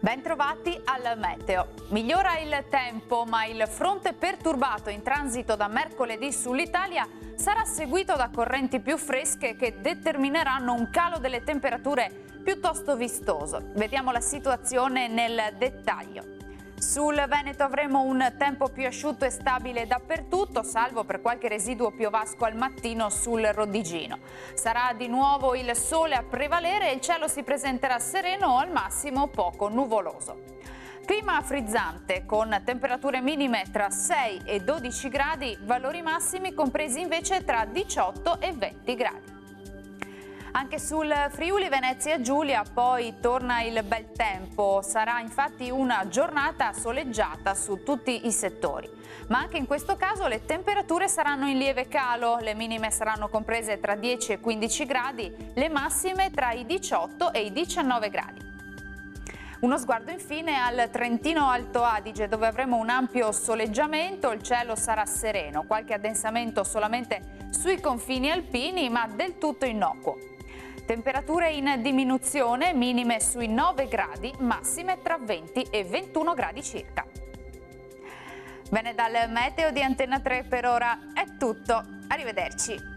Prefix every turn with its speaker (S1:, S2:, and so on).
S1: Bentrovati al meteo. Migliora il tempo, ma il fronte perturbato in transito da mercoledì sull'Italia sarà seguito da correnti più fresche che determineranno un calo delle temperature piuttosto vistoso. Vediamo la situazione nel dettaglio. Sul Veneto avremo un tempo più asciutto e stabile dappertutto, salvo per qualche residuo piovasco al mattino sul Rodigino. Sarà di nuovo il sole a prevalere e il cielo si presenterà sereno o al massimo poco nuvoloso. Clima frizzante con temperature minime tra 6 e 12 gradi, valori massimi compresi invece tra 18 e 20 gradi. Anche sul Friuli Venezia Giulia poi torna il bel tempo, sarà infatti una giornata soleggiata su tutti i settori, ma anche in questo caso le temperature saranno in lieve calo, le minime saranno comprese tra 10 e 15 gradi, le massime tra i 18 e i 19 gradi. Uno sguardo infine al Trentino Alto Adige, dove avremo un ampio soleggiamento, il cielo sarà sereno, qualche addensamento solamente sui confini alpini, ma del tutto innocuo. Temperature in diminuzione, minime sui 9 gradi, massime tra 20 e 21 gradi circa. Bene, dal meteo di Antenna 3 per ora è tutto. Arrivederci.